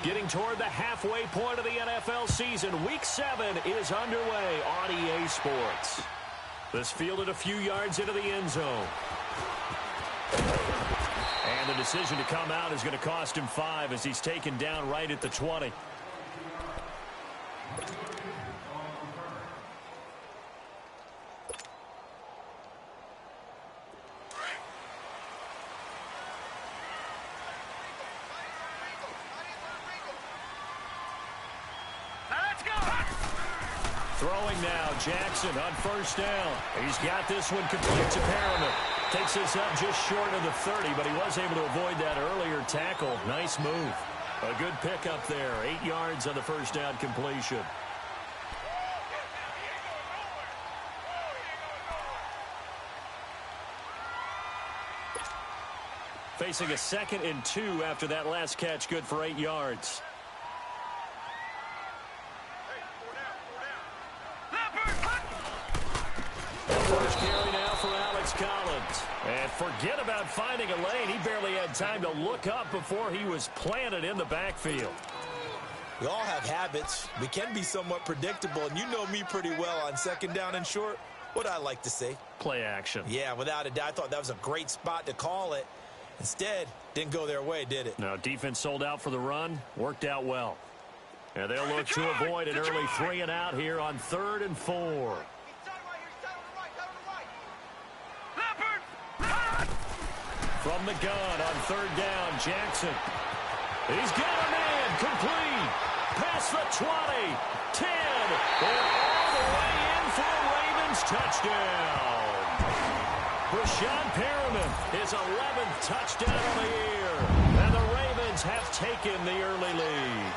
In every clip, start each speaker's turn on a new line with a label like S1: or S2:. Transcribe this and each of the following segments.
S1: Getting toward the halfway point of the NFL season. Week 7 is underway on EA Sports. This fielded a few yards into the end zone. And the decision to come out is going to cost him 5 as he's taken down right at the 20. Throwing now, Jackson on first down. He's got this one complete to Perriman. Takes this up just short of the 30, but he was able to avoid that earlier tackle. Nice move. A good pickup there. 8 yards on the first down completion. Facing a 2nd and 2 after that last catch, good for 8 yards. First carry now for Alex Collins. And forget about finding a lane. He barely had time to look up before he was planted in the backfield.
S2: We all have habits. We can be somewhat predictable, and you know me pretty well on 2nd down and short. What I like to say?
S1: Play action.
S2: Yeah, without a doubt. I thought that was a great spot to call it. Instead, didn't go their way, did it?
S1: No, defense sold out for the run. Worked out well. And they'll look to avoid an early 3 and out here on 3rd and 4. From the gun on 3rd down, Jackson. He's got a man, complete. Past the 20, 10, and all the way in for a Ravens touchdown. Breshad Perriman, his 11th touchdown of the year. And the Ravens have taken the early lead.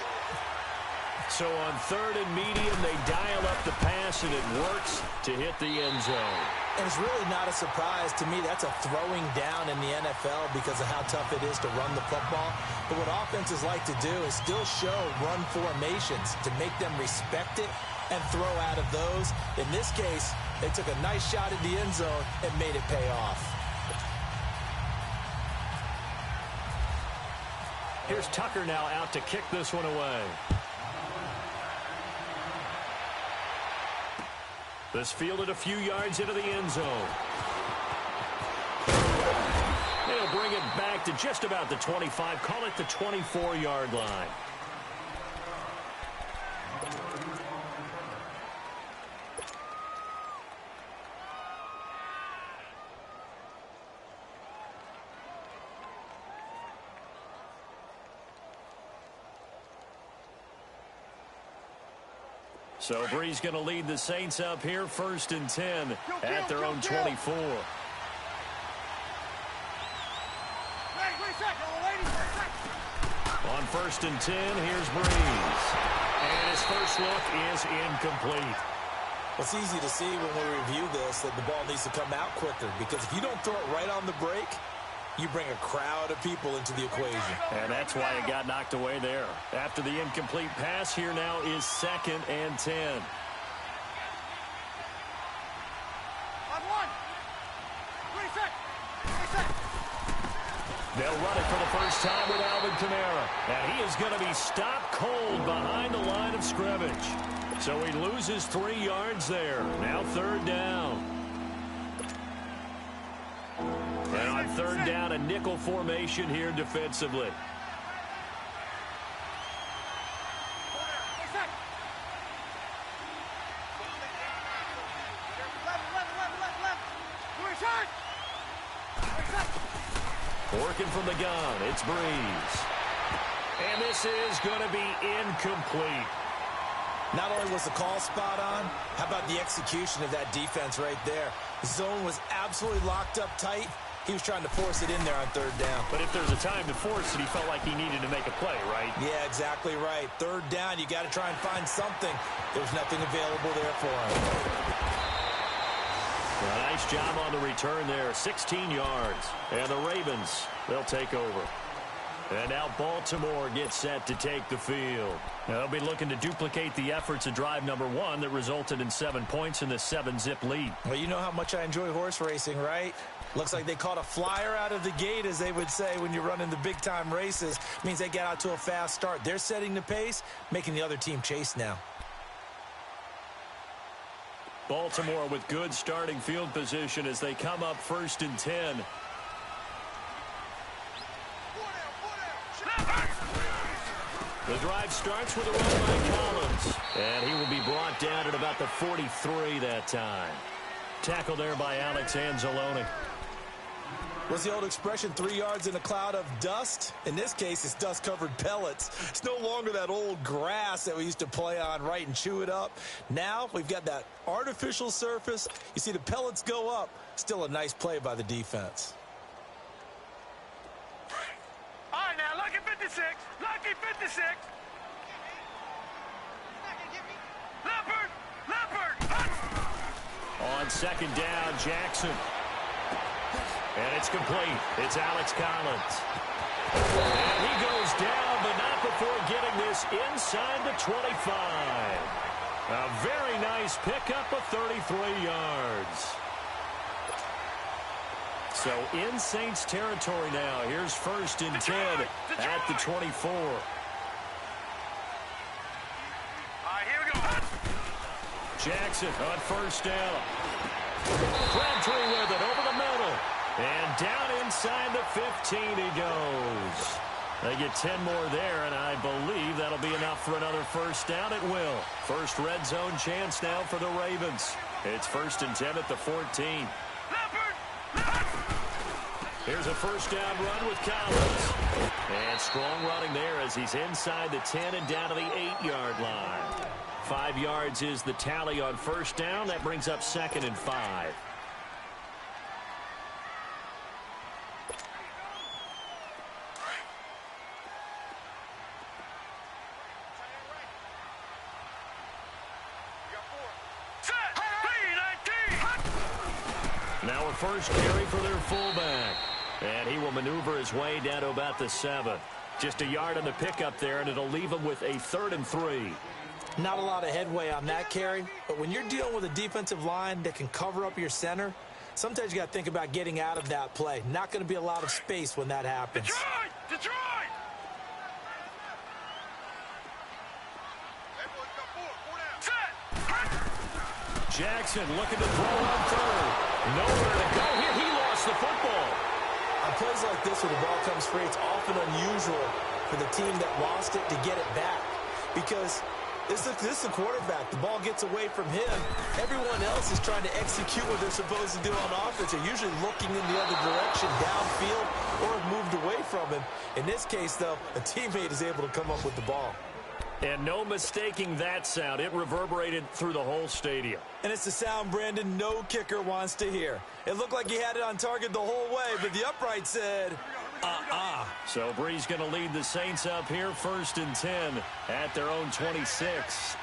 S1: So on 3rd and medium, they dial up the pass, and it works to hit the end zone.
S2: And it's really not a surprise to me. That's a throwing down in the NFL because of how tough it is to run the football. But what offenses like to do is still show run formations to make them respect it and throw out of those. In this case, they took a nice shot at the end zone and made it pay off.
S1: Here's Tucker now out to kick this one away. This fielded a few yards into the end zone. They'll bring it back to just about the 25. Call it the 24-yard line. So Bree's going to lead the Saints up here, 1st and 10 at their own 24. On 1st and 10, here's Brees. And his first look is incomplete.
S2: It's easy to see when we review this that the ball needs to come out quicker, because if you don't throw it right on the break, you bring a crowd of people into the equation.
S1: And that's why it got knocked away there. After the incomplete pass, here now is 2nd and 10. They'll run it for the first time with Alvin Kamara. And he is going to be stopped cold behind the line of scrimmage. So he loses 3 yards there. Now 3rd down. And on 3rd down, a nickel formation here defensively. Working from the gun, it's Brees. And this is going to be incomplete.
S2: Not only was the call spot on, how about the execution of that defense right there? The zone was absolutely locked up tight. He was trying to force it in there on 3rd down.
S1: But if there's a time to force it, he felt like he needed to make a play, right?
S2: Yeah, exactly right. 3rd down, you got to try and find something. There's nothing available there for him.
S1: A nice job on the return there, 16 yards. And the Ravens, they'll take over. And now Baltimore gets set to take the field. Now they'll be looking to duplicate the efforts of drive number 1 that resulted in 7 points in the 7-zip lead.
S2: Well, you know how much I enjoy horse racing, right? Looks like they caught a flyer out of the gate, as they would say when you're running the big-time races. Means they get out to a fast start. They're setting the pace, making the other team chase now.
S1: Baltimore with good starting field position as they come up 1st and 10. The drive starts with a run by Collins. And he will be brought down at about the 43 that time. Tackle there by Alex Anzalone.
S2: What's the old expression, 3 yards in a cloud of dust? In this case, it's dust-covered pellets. It's no longer that old grass that we used to play on, right, and chew it up. Now we've got that artificial surface. You see the pellets go up. Still a nice play by the defense.
S3: All right, now, lucky 56. Lucky 56. Leopard. Leopard.
S1: On 2nd down, Jackson. And it's complete. It's Alex Collins. And he goes down, but not before getting this inside the 25. A very nice pickup of 33 yards. So in Saints territory now. Here's 1st and 10 at the 24.
S3: All right, here we go.
S1: Jackson on 1st down. Crabtree with it over the middle. And down inside the 15 he goes. They get 10 more there, and I believe that'll be enough for another 1st down. It will. First red zone chance now for the Ravens. It's 1st and 10 at the 14. Here's a 1st down run with Collins. And strong running there as he's inside the 10 and down to the 8-yard line. 5 yards is the tally on 1st down. That brings up 2nd and 5. Now a first carry for their fullback. And he will maneuver his way down to about the 7. Just a yard on the pickup there, and it'll leave him with a 3rd and 3.
S2: Not a lot of headway on that carry, but when you're dealing with a defensive line that can cover up your center, sometimes you got to think about getting out of that play. Not going to be a lot of space when that happens.
S3: Detroit! Detroit!
S1: Jackson looking to throw on 3rd. Nowhere to go here. He lost the football.
S2: On plays like this where the ball comes free, it's often unusual for the team that lost it to get it back. Because this is the quarterback. The ball gets away from him. Everyone else is trying to execute what they're supposed to do on offense. They're usually looking in the other direction, downfield, or have moved away from him. In this case, though, a teammate is able to come up with the ball.
S1: And no mistaking that sound. It reverberated through the whole stadium.
S2: And it's the sound Brandon no kicker wants to hear. It looked like he had it on target the whole way, but the upright said,
S1: So Bree's going to lead the Saints up here 1st and 10 at their own 26.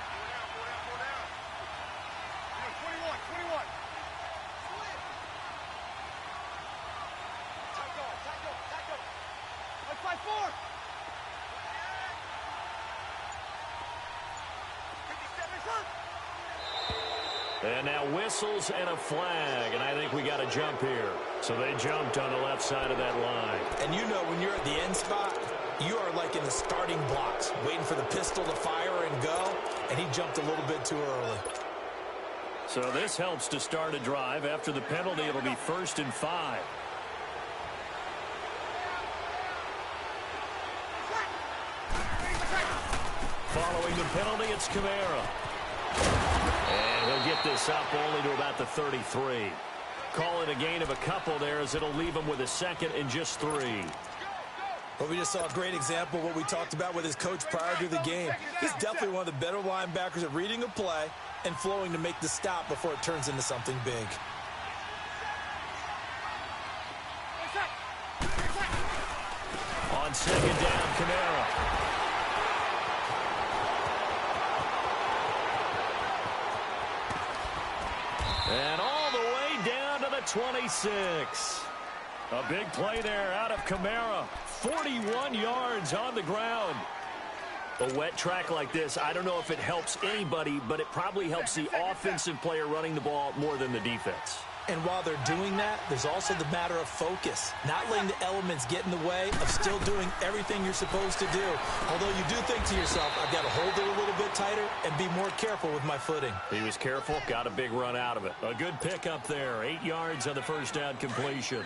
S1: And now whistles and a flag, and I think we got a jump here. So they jumped on the left side of that line.
S2: And you know when you're at the end spot, you are like in the starting blocks, waiting for the pistol to fire and go, and he jumped a little bit too early.
S1: So this helps to start a drive. After the penalty, it'll be 1st and 5. Following the penalty, it's Kamara. And he'll get this up only to about the 33. Call it a gain of a couple there as it'll leave him with a 2nd and just 3.
S2: Well, we just saw a great example of what we talked about with his coach prior to the game. He's definitely one of the better linebackers at reading a play and flowing to make the stop before it turns into something big.
S1: On 2nd down, Kamara. And all the way down to the 26. A big play there out of Kamara. 41 yards on the ground.
S4: A wet track like this, I don't know if it helps anybody, but it probably helps the offensive player running the ball more than the defense.
S2: And while they're doing that, there's also the matter of focus. Not letting the elements get in the way of still doing everything you're supposed to do. Although you do think to yourself, I've got to hold it a little bit tighter and be more careful with my footing.
S1: He was careful, got a big run out of it. A good pickup there. 8 yards on the first down completion.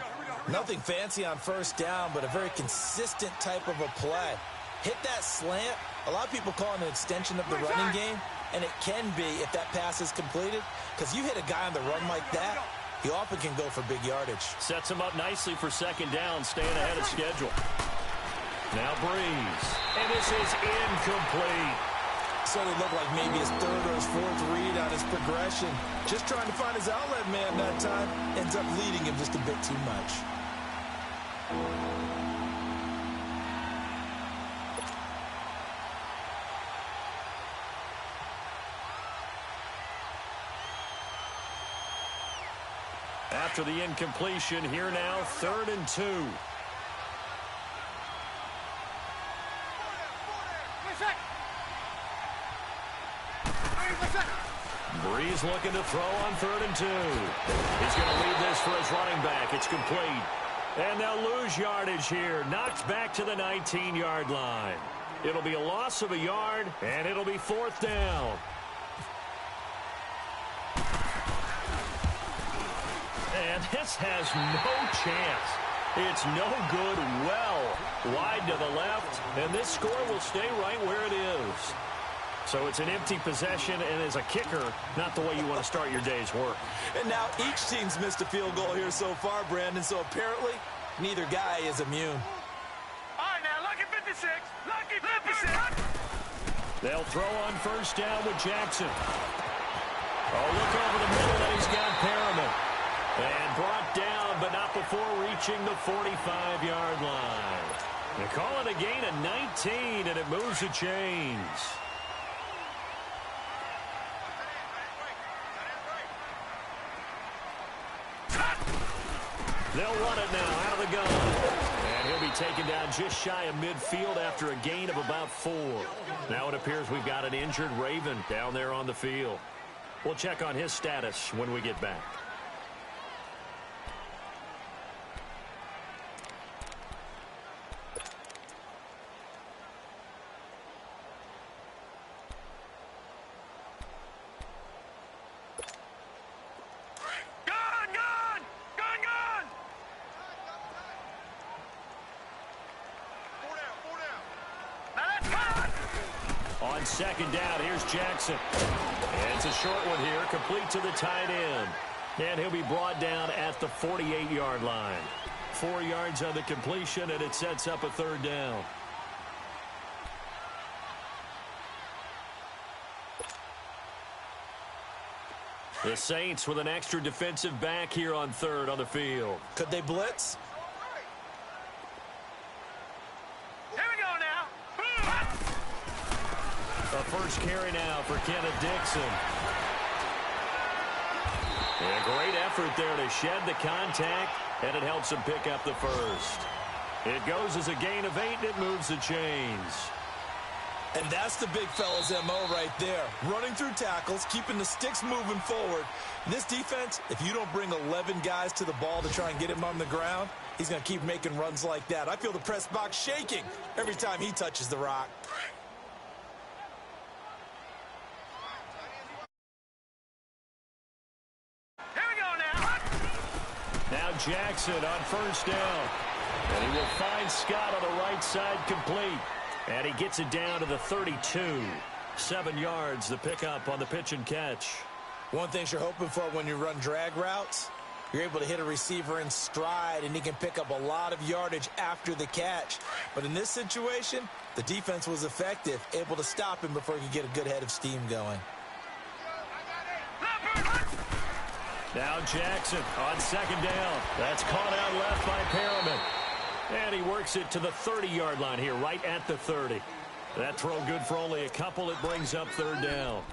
S2: Nothing fancy on first down, but a very consistent type of a play. Hit that slant. A lot of people call it an extension of the running game, and it can be if that pass is completed, because you hit a guy on the run like that, he often can go for big yardage.
S1: Sets him up nicely for second down, staying ahead of schedule. Now Breeze. And this is incomplete.
S2: So it looked like maybe his third or his fourth read on his progression. Just trying to find his outlet man that time. Ends up leading him just a bit too much.
S1: After the incompletion, here now, 3rd and 2. Breeze looking to throw on 3rd and 2. He's going to leave this for his running back. It's complete. And they'll lose yardage here. Knocked back to the 19-yard line. It'll be a loss of a yard, and it'll be 4th down. And this has no chance. It's no good, well wide to the left, and this score will stay right where it is. So it's an empty possession, and as a kicker, not the way you want to start your day's work.
S2: And now each team's missed a field goal here so far, Brandon, so apparently neither guy is immune.
S3: All right, now, lucky 56. Lucky 56.
S1: They'll throw on first down with Jackson. Oh, look over the middle, and he's got Perriman. And brought down, but not before reaching the 45-yard line. They call it a gain of 19, and it moves the chains. They'll run it now out of the gun. And he'll be taken down just shy of midfield after a gain of about 4. Now it appears we've got an injured Raven down there on the field. We'll check on his status when we get back. On second down, here's Jackson. And it's a short one here, complete to the tight end. And he'll be brought down at the 48-yard line. 4 yards on the completion, and it sets up a 3rd down. The Saints with an extra defensive back here on 3rd on the field.
S2: Could they blitz?
S1: A first carry now for Kenneth Dixon. And a great effort there to shed the contact, and it helps him pick up the first. It goes as a gain of 8, and it moves the chains.
S2: And that's the big fella's MO right there. Running through tackles, keeping the sticks moving forward. In this defense, if you don't bring 11 guys to the ball to try and get him on the ground, he's going to keep making runs like that. I feel the press box shaking every time he touches the rock.
S1: Now Jackson on first down. And he will find Scott on the right side complete. And he gets it down to the 32. 7 yards, the pickup on the pitch and catch.
S2: One thing you're hoping for when you run drag routes, you're able to hit a receiver in stride, and he can pick up a lot of yardage after the catch. But in this situation, the defense was effective, able to stop him before he could get a good head of steam going.
S1: Now Jackson on second down. That's caught out left by Perriman. And he works it to the 30-yard line here, right at the 30. That throw good for only a couple. It brings up 3rd down.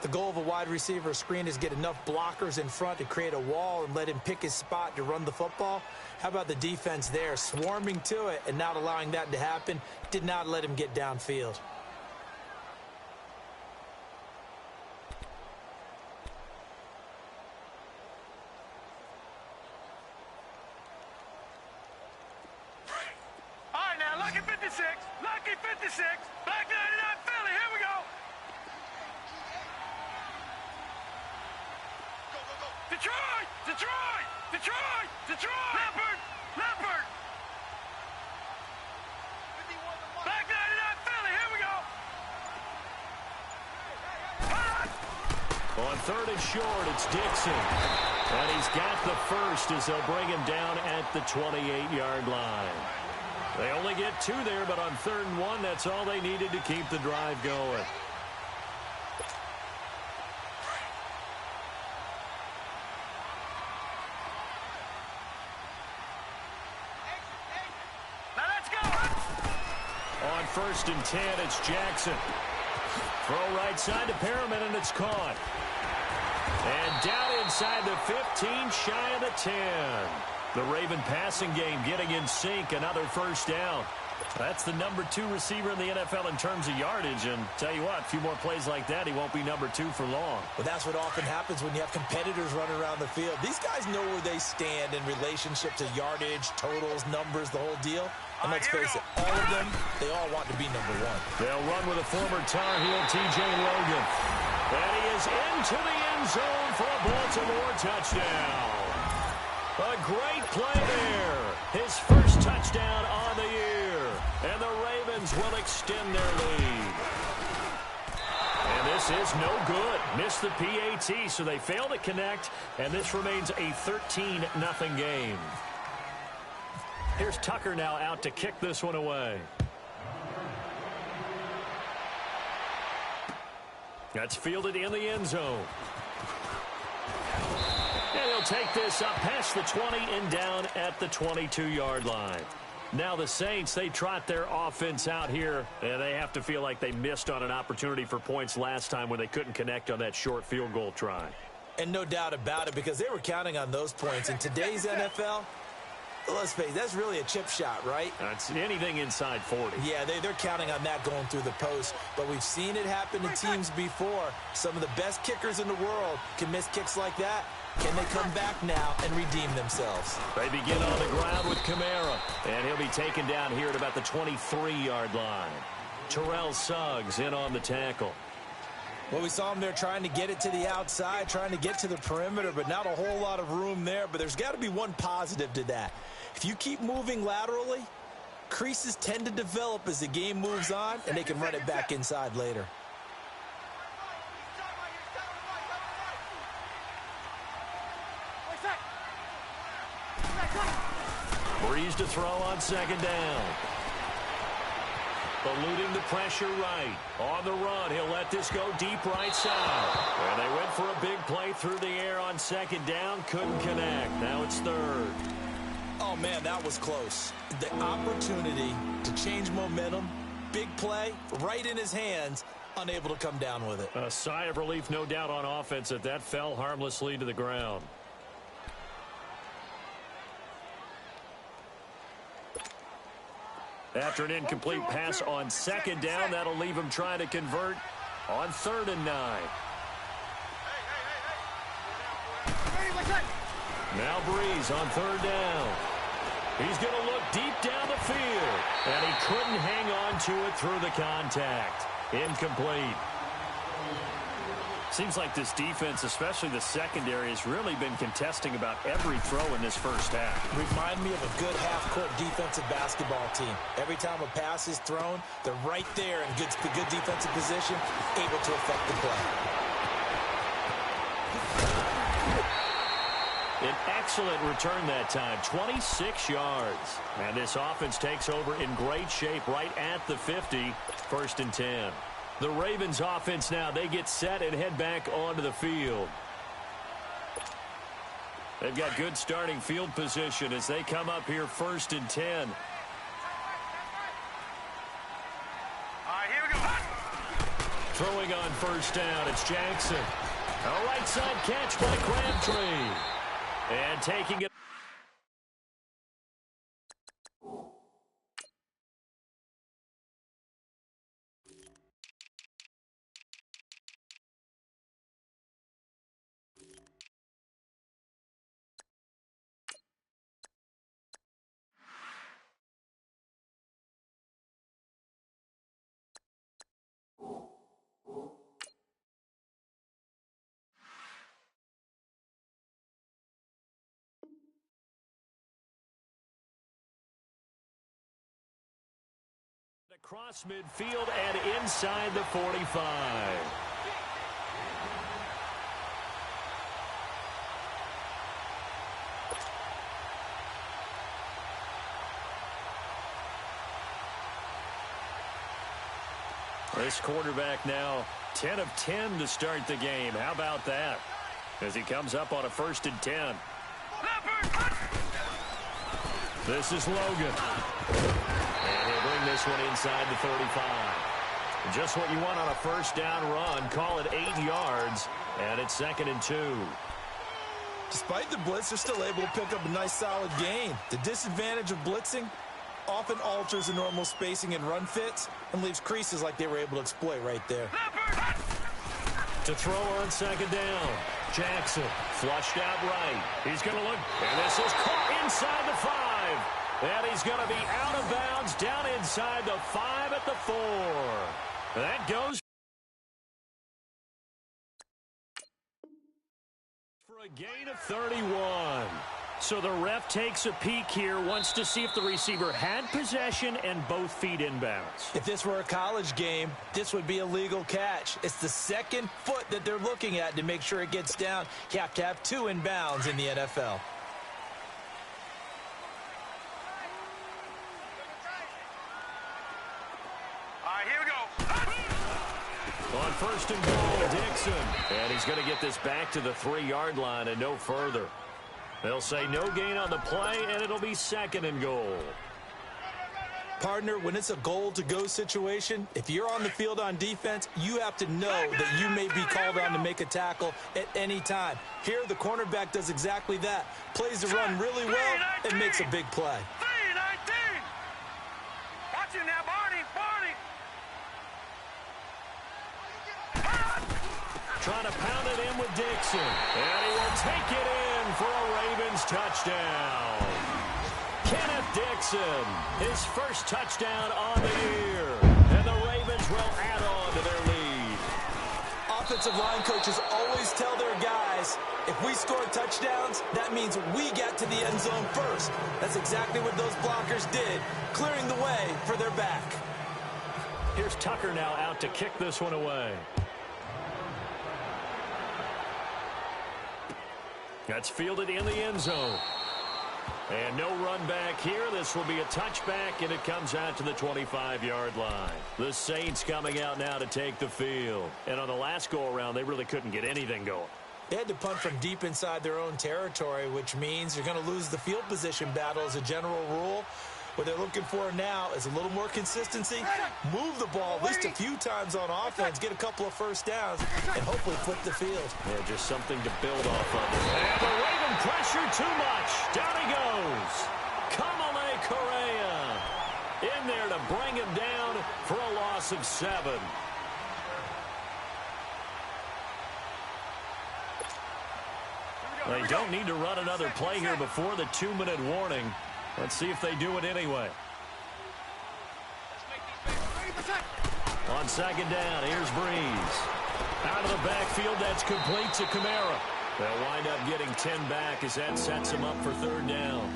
S2: The goal of a wide receiver screen is get enough blockers in front to create a wall and let him pick his spot to run the football. How about the defense there, swarming to it and not allowing that to happen? Did not let him get downfield.
S3: All right, now, lucky 56. Lucky 56. Black 99 Philly. Here we go. Detroit! Detroit! Detroit! Detroit! Leopard! Leopard! Black 99 Philly, here we go!
S1: On third and short, it's Dixon. And he's got the first as they'll bring him down at the 28-yard line. They only get 2 there, but on 3rd and 1, that's all they needed to keep the drive going.
S3: Now let's go!
S1: On 1st and 10, it's Jackson. Throw right side to Perriman, and it's caught. And down inside the 15, shy of the 10. The Raven passing game getting in sync, another first down. That's the number 2 receiver in the NFL in terms of yardage. And tell you what, a few more plays like that, he won't be number 2 for long.
S2: Well, that's what often happens when you have competitors running around the field. These guys know where they stand in relationship to yardage, totals, numbers, the whole deal. And let's face it, all of them, they all want to be number 1.
S1: They'll run with a former Tar Heel, T.J. Logan. And he is into the end zone for a Baltimore touchdown. A great play there. His first touchdown on the year. And the Ravens will extend their lead. And this is no good. Missed the PAT, so they fail to connect. And this remains a 13-0 game. Here's Tucker now out to kick this one away. That's fielded in the end zone. And he'll take this up past the 20 and down at the 22-yard line. Now the Saints, they trot their offense out here, and they have to feel like they missed on an opportunity for points last time when they couldn't connect on that short field goal try.
S2: And no doubt about it, because they were counting on those points. In today's NFL, let's face it, that's really a chip shot, right?
S1: That's anything inside 40.
S2: Yeah, they're counting on that going through the post. But we've seen it happen to teams before. Some of the best kickers in the world can miss kicks like that. Can they come back now and redeem themselves?
S1: They begin on the ground with Kamara, and he'll be taken down here at about the 23-yard line. Terrell Suggs in on the tackle.
S2: Well, we saw him there trying to get it to the outside, trying to get to the perimeter, but not a whole lot of room there. But there's got to be one positive to that. If you keep moving laterally, creases tend to develop as the game moves on, and they can run it back inside later.
S1: Breeze to throw on 2nd down. Eluding the pressure right. On the run, he'll let this go deep right side. And they went for a big play through the air on 2nd down. Couldn't connect. Now it's 3rd.
S2: Oh, man, that was close. The opportunity to change momentum, big play, right in his hands, unable to come down with it.
S1: A sigh of relief, no doubt, on offense that that fell harmlessly to the ground. After an incomplete pass on 2nd down, that'll leave him trying to convert on 3rd and 9. Now Breeze on 3rd down. He's going to look deep down the field, and he couldn't hang on to it through the contact. Incomplete. Seems like this defense, especially the secondary, has really been contesting about every throw in this first half.
S2: Remind me of a good half-court defensive basketball team. Every time a pass is thrown, they're right there in good defensive position, able to affect the play.
S1: An excellent return that time, 26 yards. And this offense takes over in great shape right at the 50, 1st and 10. The Ravens offense now, they get set and head back onto the field. They've got good starting field position as they come up here 1st and 10.
S3: All right, here we go.
S1: throwing on first down. It's Jackson. A right side catch by Crabtree. And taking it. Across midfield and inside the 45. This quarterback now 10 of 10 to start the game. How about that? As he comes up on a 1st and 10. This is Logan. And he'll bring this one inside the 35. Just what you want on a first down run. Call it 8 yards. And it's 2nd and 2.
S2: Despite the blitz, they're still able to pick up a nice solid gain. The disadvantage of blitzing often alters the normal spacing and run fits and leaves creases like they were able to exploit right there.
S1: To throw on 2nd down. Jackson flushed out right. He's going to look, and this is caught inside the 5. And he's going to be out of bounds down inside the 5 at the 4. That goes for a gain of 31. So the ref takes a peek here, wants to see if the receiver had possession and both feet inbounds.
S2: If this were a college game, this would be a legal catch. It's the 2nd foot that they're looking at to make sure it gets down. You have to have 2 inbounds in the NFL.
S1: On 1st and goal, Dixon. And he's going to get this back to the 3-yard line and no further. They'll say no gain on the play, and it'll be 2nd and goal.
S2: Partner, when it's a goal-to-go situation, if you're on the field on defense, you have to know that you may be called on to make a tackle at any time. Here, the cornerback does exactly that. Plays the run really well and makes a big play.
S3: 3-19. Watch him now, Barney.
S1: Trying to pound it in with Dixon. And he will take it in for a Ravens touchdown. Kenneth Dixon, his first touchdown on the year. And the Ravens will add on to their lead.
S2: Offensive line coaches always tell their guys, if we score touchdowns, that means we get to the end zone first. That's exactly what those blockers did, clearing the way for their back.
S1: Here's Tucker now out to kick this one away. That's fielded in the end zone. And no run back here. This will be a touchback, and it comes out to the 25-yard line. The Saints coming out now to take the field. And on the last go-around, they really couldn't get anything going.
S2: They had to punt from deep inside their own territory, which means you're going to lose the field position battle as a general rule. What they're looking for now is a little more consistency, move the ball at least a few times on offense, get a couple of first downs, and hopefully flip the field.
S1: Yeah, just something to build off of. And the Raven pressure too much. Down he goes. Kamale Correa in there to bring him down for a loss of 7. They don't need to run another play here before the 2-minute warning. Let's see if they do it anyway. On 2nd down, here's Breeze. Out of the backfield, that's complete to Kamara. They'll wind up getting 10 back as that sets them up for 3rd down.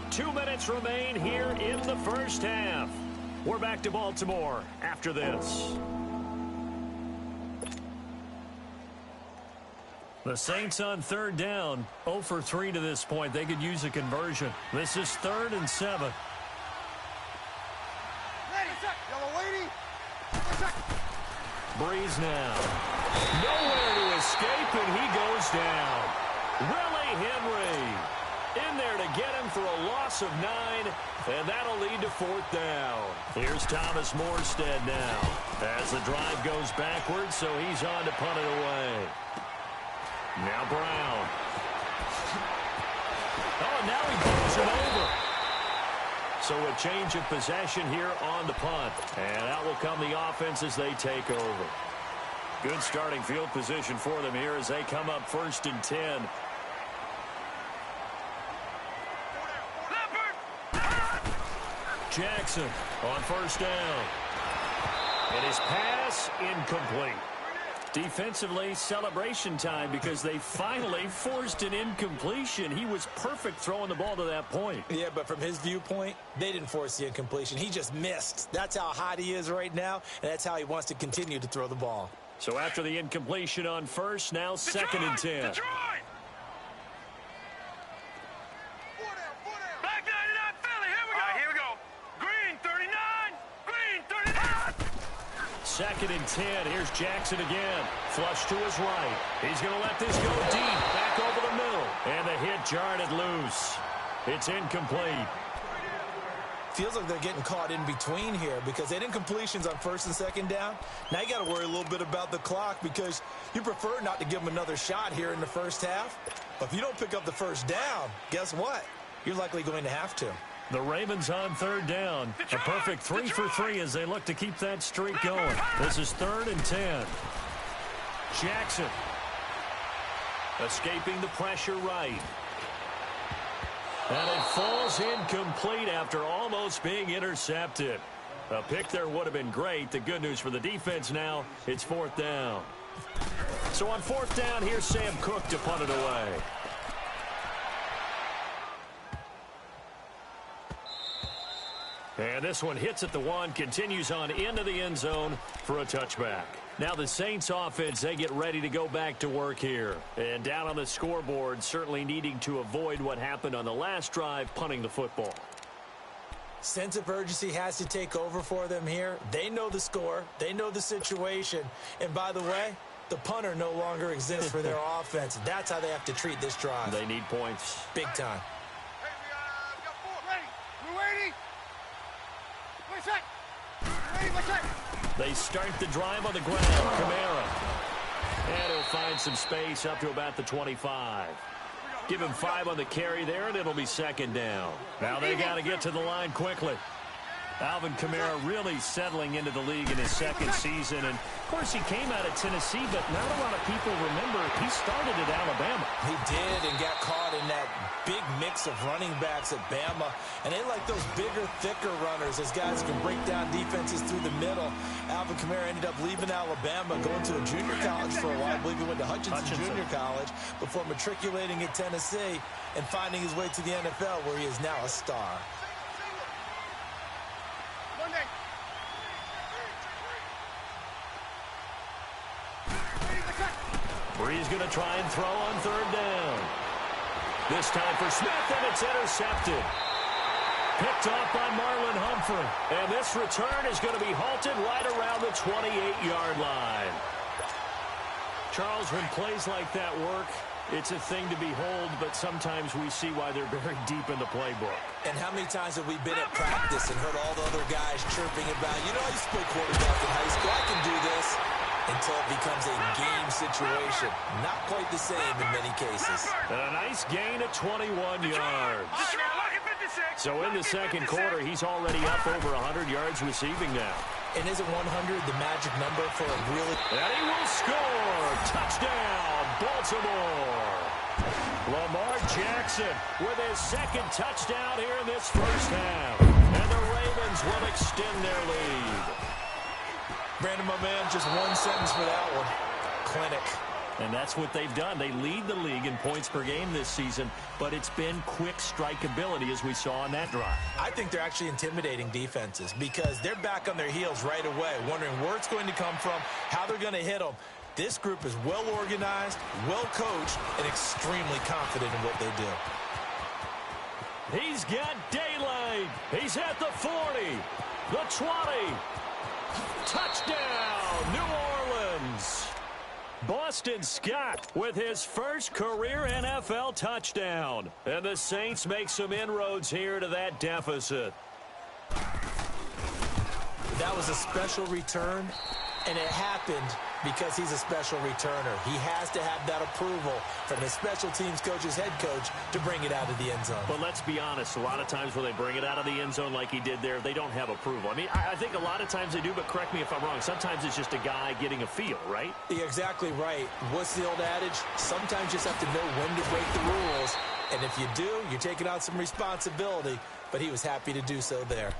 S1: Two minutes remain here in the first half. We're back to Baltimore after this. The Saints on 3rd down, 0 for 3 to this point. They could use a conversion. This is 3rd and 7. Breeze now. Nowhere to escape, and he goes down. Riley Henry in there to get
S4: loss of 9, and that'll lead to 4th down. Here's Thomas Morstead now as the drive goes backwards, so he's on to punt it away. Now Brown. Oh, now he throws him over. So a change of possession here on the punt. And out will come the offense as they take over. Good starting field position for them here as they come up 1st and 10. Jackson on 1st down. And his pass incomplete. Defensively, celebration time because they finally forced an incompletion. He was perfect throwing the ball to that point.
S2: Yeah, but from his viewpoint, they didn't force the incompletion. He just missed. That's how hot he is right now, and that's how he wants to continue to throw the ball.
S4: So after the incompletion on 1st, now 2nd and 10.
S3: Detroit! Back 99 Philly, here we go. All right, here we go. Green 39, Green 39.
S4: 2nd and 10. Here's Jackson again. Flush to his right. He's going to let this go deep. Back over the middle. And the hit jarred it loose. It's incomplete.
S2: Feels like they're getting caught in between here because they did incompletions on 1st and 2nd down. Now you got to worry a little bit about the clock because you prefer not to give them another shot here in the 1st half. But if you don't pick up the 1st down, guess what? You're likely going to have to.
S4: The Ravens on 3rd down. A perfect 3 for 3 as they look to keep that streak going. This is 3rd and 10. Jackson escaping the pressure right. And it falls incomplete after almost being intercepted. A pick there would have been great. The good news for the defense now, it's 4th down. So on 4th down, here's Sam Cook to punt it away. And this one hits at the 1, continues on into the end zone for a touchback. Now the Saints offense, they get ready to go back to work here. And down on the scoreboard, certainly needing to avoid what happened on the last drive, punting the football.
S2: Sense of urgency has to take over for them here. They know the score. They know the situation. And by the way, the punter no longer exists for their offense. That's how they have to treat this drive.
S4: They need points.
S2: Big time.
S3: Hey, we got 4. Ready? We're waiting. Wait a sec. Ready, wait a sec.
S4: They start the drive on the ground. Kamara. And he'll find some space up to about the 25. Give him 5 on the carry there, and it'll be 2nd down. Now they got to get to the line quickly. Alvin Kamara really settling into the league in his 2nd season. And, of course, he came out of Tennessee, but not a lot of people remember he started at Alabama.
S2: He did and got caught in that big mix of running backs at Bama. And they like those bigger, thicker runners, as guys can break down defenses through the middle. Alvin Kamara ended up leaving Alabama, going to a junior college for a while. I believe he went to Hutchinson Junior College before matriculating at Tennessee and finding his way to the NFL, where he is now a star.
S4: Brees going to try and throw on 3rd down. This time for Smith, and it's intercepted. Picked off by Marlon Humphrey. And this return is going to be halted right around the 28-yard line. Charles, when plays like that work, it's a thing to behold, but sometimes we see why they're very deep in the playbook.
S2: And how many times have we been at practice and heard all the other guys chirping about, you know, I used to play quarterback in high school, I can do this, until it becomes a game situation. Not quite the same in many cases.
S4: And a nice gain of 21 yards. So in the 2nd quarter, he's already up over 100 yards receiving now.
S2: And isn't 100 the magic number for a really...
S4: And he will score! Touchdown, Baltimore! Lamar Jackson with his 2nd touchdown here in this 1st half. And the Ravens will extend their lead.
S2: Brandon, my man, just one sentence for that one. Clinic.
S4: And that's what they've done. They lead the league in points per game this season, but it's been quick strikeability as we saw on that drive.
S2: I think they're actually intimidating defenses because they're back on their heels right away, wondering where it's going to come from, how they're going to hit them. This group is well organized, well coached, and extremely confident in what they do.
S4: He's got daylight. He's at the 40, the 20. Touchdown, New Orleans.
S1: Boston Scott with his first career NFL touchdown. And the Saints make some inroads here to that deficit.
S2: That was a special return, and it happened because he's a special returner. He has to have that approval from his special teams coach's head coach to bring it out of the end zone.
S1: But let's be honest, a lot of times when they bring it out of the end zone like he did there, they don't have approval. I mean, I think a lot of times they do, but correct me if I'm wrong. Sometimes it's just a guy getting a feel, right?
S2: You're exactly right. What's the old adage? Sometimes you just have to know when to break the rules. And if you do, you're taking on some responsibility. But he was happy to do so there.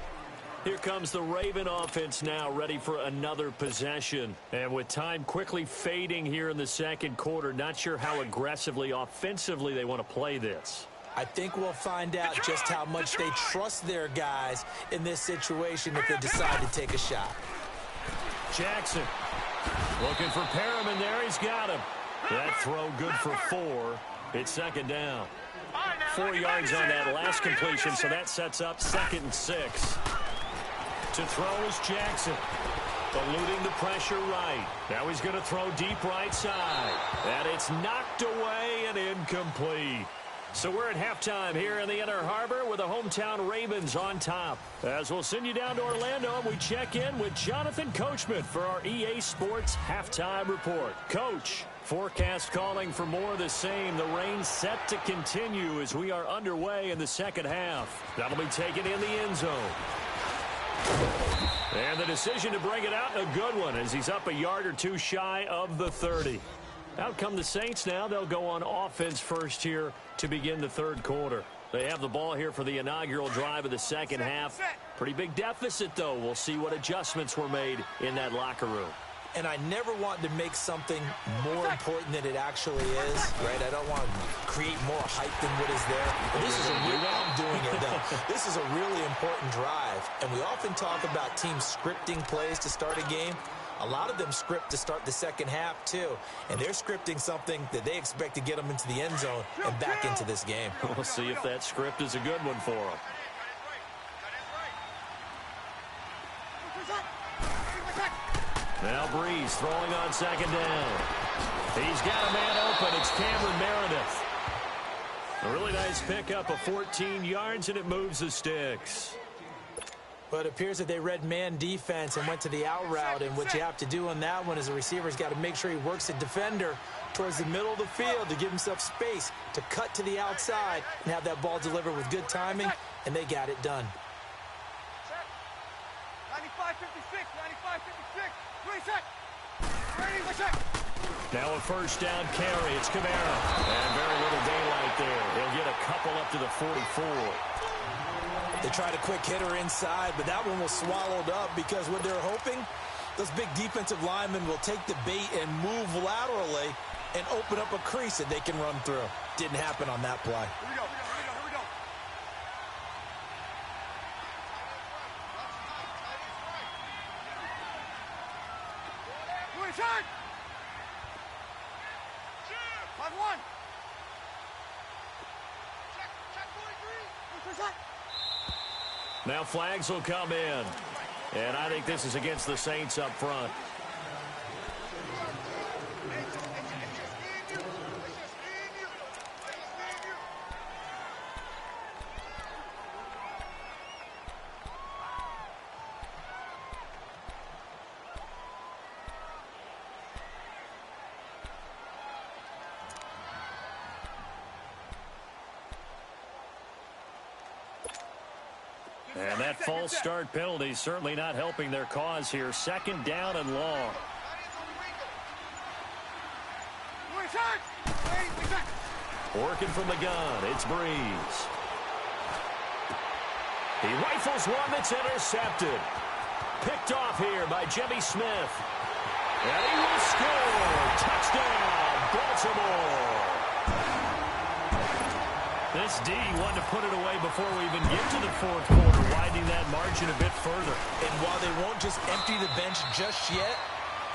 S1: Here comes the Raven offense now, ready for another possession. And with time quickly fading here in the second quarter, not sure how aggressively, offensively they want to play this.
S2: I think we'll find out just how much they trust their guys in this situation if they decide to take a shot.
S1: Jackson looking for Perriman there. He's got him. That throw good for 4. It's second down. 4 yards on that last completion, so that sets up 2nd and 6. To throw is Jackson. Eluding the pressure right. Now he's going to throw deep right side. And it's knocked away and incomplete. So we're at halftime here in the Inner Harbor with the hometown Ravens on top. As we'll send you down to Orlando, and we check in with Jonathan Coachman for our EA Sports Halftime Report. Coach, forecast calling for more of the same. The rain set to continue as we are underway in the second half. That'll be taken in the end zone. And the decision to bring it out, a good one, as he's up a yard or two shy of the 30. Out come the Saints now. They'll go on offense first here to begin the third quarter. They have the ball here for the inaugural drive of the second half. Pretty big deficit, though. We'll see what adjustments were made in that locker room.
S2: And I never want to make something more important than it actually is, right? I don't want to create more hype than what is there. But this is I'm doing it, though. This is a really important drive. And we often talk about teams scripting plays to start a game. A lot of them script to start the second half, too. And they're scripting something that they expect to get them into the end zone and back into this game.
S1: We'll see if that script is a good one for them. Now Breeze throwing on second down. He's got a man open. It's Cameron Meredith. A really nice pickup of 14 yards, and it moves the sticks.
S2: But it appears that they read man defense and went to the out route. And what you have to do on that one is the receiver's got to make sure he works the defender towards the middle of the field to give himself space to cut to the outside and have that ball delivered with good timing, and they got it done.
S3: 95-56, 95-56. Reset. Ready, reset.
S1: Now a first down carry. It's Kamara. And very little daylight there. He'll get a couple up to the 44.
S2: They tried a quick hitter inside, but that one was swallowed up because what they're hoping, those big defensive linemen will take the bait and move laterally and open up a crease that they can run through. Didn't happen on that play.
S3: Here we go, here we go. Reset. 5-1. Check 43. Reset.
S1: Now flags will come in. And I think this is against the Saints up front. And that false start penalty is certainly not helping their cause here. Second down and long. Working from the gun, it's Breeze. He rifles one that's intercepted. Picked off here by Jimmy Smith. And he will score. Touchdown, Baltimore. This D wanted to put it away before we even get to the fourth quarter, widening that margin a bit further.
S2: And while they won't just empty the bench just yet,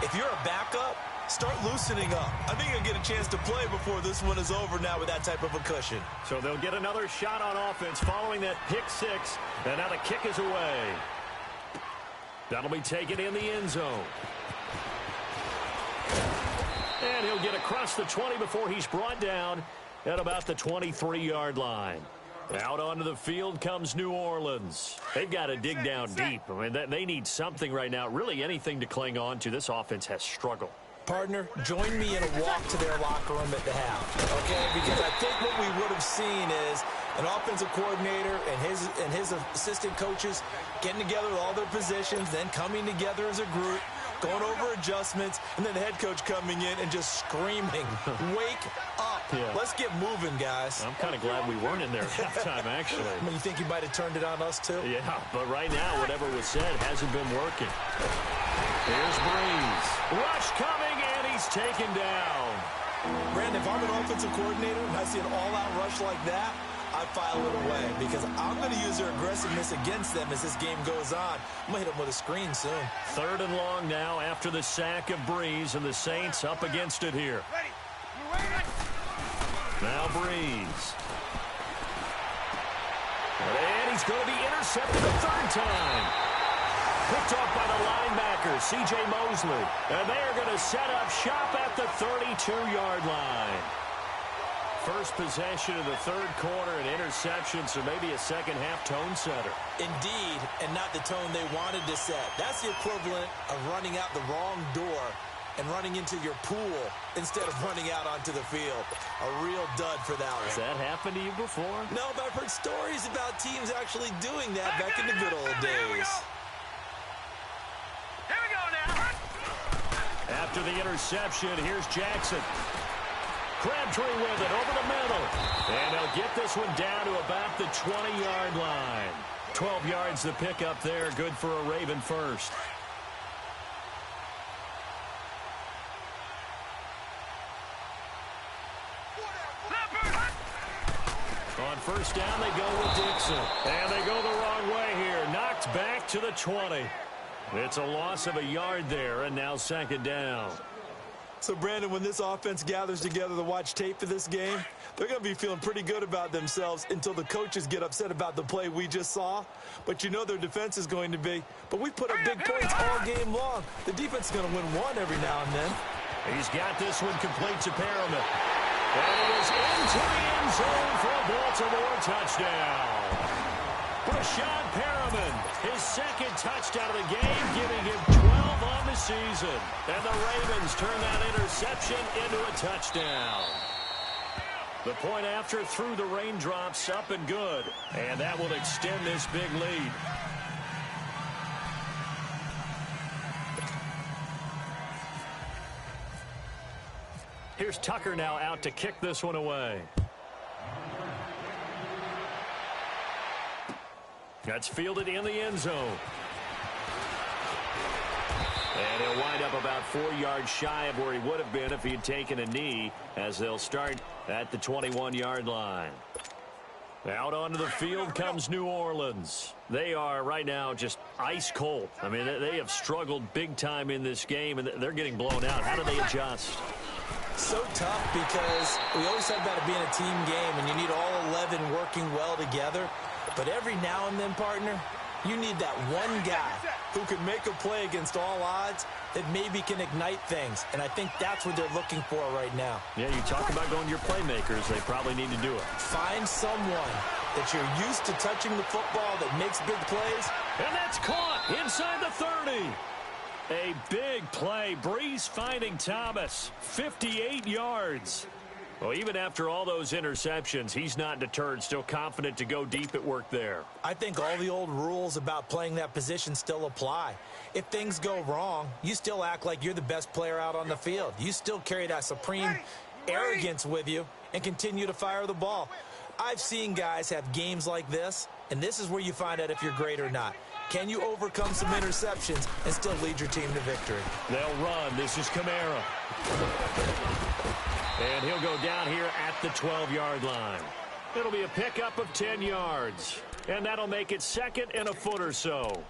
S2: if you're a backup, start loosening up. I think you'll get a chance to play before this one is over now with that type of a cushion.
S1: So they'll get another shot on offense following that pick six. And now the kick is away. That'll be taken in the end zone.
S4: And he'll get across the 20 before he's brought down at about the 23-yard line. Out onto the field comes New Orleans. They've got to dig down deep. I mean, they need something right now, really anything to cling on to. This offense has struggled.
S2: Partner, join me in a walk to their locker room at the half, okay? Because I think what we would have seen is an offensive coordinator and his assistant coaches getting together with all their positions, then coming together as a group, going over adjustments, and then the head coach coming in and just screaming, wake up. Yeah. Let's get moving, guys.
S4: I'm kind of glad we weren't in there at halftime, actually.
S2: I mean, you think he might have turned it on us, too?
S4: Yeah, but right now, whatever was said hasn't been working. Here's Breeze. Rush coming, and he's taken down.
S2: Brandon, if I'm an offensive coordinator and I see an all-out rush like that, I file it away because I'm going to use their aggressiveness against them as this game goes on. I'm going to hit them with a screen soon.
S4: 3rd and long now after the sack of Breeze, and the Saints up against it here. Now Breeze. And he's going to be intercepted the 3rd time. Picked off by the linebacker, C.J. Mosley. And they are going to set up shop at the 32-yard line. First possession of the 3rd quarter, an interception, so maybe a second-half tone setter.
S2: Indeed, and not the tone they wanted to set. That's the equivalent of running out the wrong door and running into your pool instead of running out onto the field. A real dud for that one.
S4: Has that happened to you before?
S2: No, but I've heard stories about teams actually doing that back in the good old days.
S3: Here we go now.
S4: After the interception, here's Jackson. Crabtree with it over the middle. And they'll get this one down to about the 20-yard line. 12 yards the pick up there. Good for a Raven first. On first down, they go with Dixon. And they go the wrong way here. Knocked back to the 20. It's a loss of a yard there, and now 2nd down.
S2: So, Brandon, when this offense gathers together to watch tape for this game, they're going to be feeling pretty good about themselves until the coaches get upset about the play we just saw. But you know their defense is going to be. But we put up big points all game long. The defense is going to win one every now and then.
S4: He's got this one complete to Perriman. And he is into the end zone for a Baltimore touchdown. Breshad Perriman, his 2nd touchdown of the game, giving him 12 on the season. And the Ravens turn that interception into a touchdown. The point after through the raindrops, up and good. And that will extend this big lead. Here's Tucker now out to kick this one away. That's fielded in the end zone. And he'll wind up about 4 yards shy of where he would have been if he had taken a knee, as they'll start at the 21-yard line. Out onto the field comes New Orleans. They are right now just ice cold. I mean, they have struggled big time in this game, and they're getting blown out. How do they adjust?
S2: So tough because we always said about it being a team game, and you need all 11 working well together. But every now and then, partner, you need that one guy who can make a play against all odds that maybe can ignite things. And I think that's what they're looking for right now.
S4: Yeah, you talk about going to your playmakers. They probably need to do it.
S2: Find someone that you're used to touching the football that makes big plays.
S4: And that's caught inside the 30. A big play. Breeze finding Thomas. 58 yards. Well, even after all those interceptions, he's not deterred, still confident to go deep at work there.
S2: I think all the old rules about playing that position still apply. If things go wrong, you still act like you're the best player out on the field. You still carry that supreme arrogance with you and continue to fire the ball. I've seen guys have games like this, and this is where you find out if you're great or not. Can you overcome some interceptions and still lead your team to victory?
S4: They'll run. This is Kamara. And he'll go down here at the 12-yard line. It'll be a pickup of 10 yards. And that'll make it 2nd and a foot or so.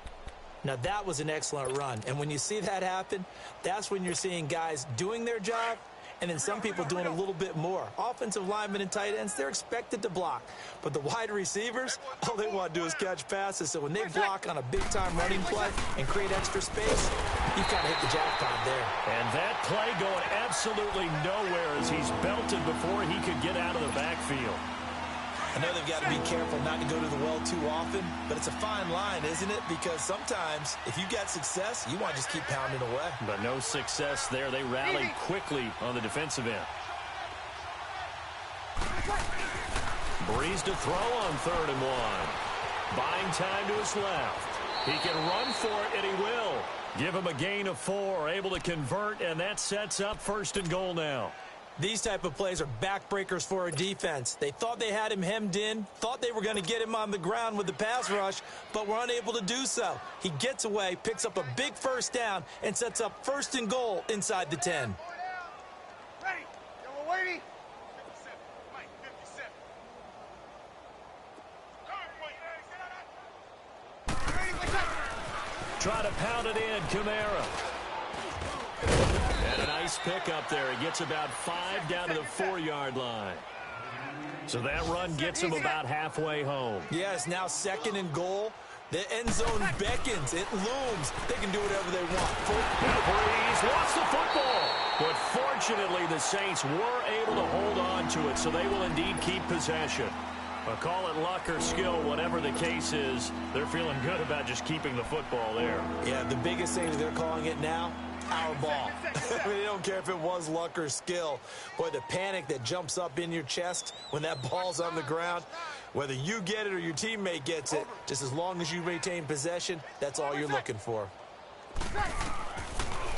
S2: Now, that was an excellent run. And when you see that happen, that's when you're seeing guys doing their job and then some people doing a little bit more. Offensive linemen and tight ends, they're expected to block. But the wide receivers, all they want to do is catch passes. So when they block on a big-time running play and create extra space, You've kind of hit the jackpot there.
S4: And that play going absolutely nowhere as he's belted before he could get out of the backfield.
S2: I know they've got to be careful not to go to the well too often, but it's a fine line, isn't it? Because sometimes if you get success, you want to just keep pounding away.
S4: But no success there. They rallied quickly on the defensive end. Breeze to throw on 3rd and 1. Buying time to his left. He can run for it, and he will. Give him a gain of 4, able to convert, and that sets up 1st and goal now.
S2: These type of plays are backbreakers for a defense. They thought they had him hemmed in, thought they were going to get him on the ground with the pass rush, but were unable to do so. He gets away, picks up a big 1st down, and sets up 1st and goal inside the 10.
S3: Ready. Yellow waiting. 57. Mike, 57. Ready, like that.
S4: Try to pound it in, Kamara. And a nice pickup there. He gets about 5 down to the 4-yard line. So that run gets him about halfway home.
S2: Yes, now 2nd and goal. The end zone beckons. It looms. They can do whatever they want.
S4: Now Breeze wants the football. But fortunately, the Saints were able to hold on to it, so they will indeed keep possession. Call it luck or skill, whatever the case is, they're feeling good about just keeping the football there.
S2: Yeah, the biggest thing that they're calling it now, our ball. I mean, they don't care if it was luck or skill. Boy, the panic that jumps up in your chest when that ball's on the ground, whether you get it or your teammate gets it, just as long as you maintain possession, that's all you're looking for.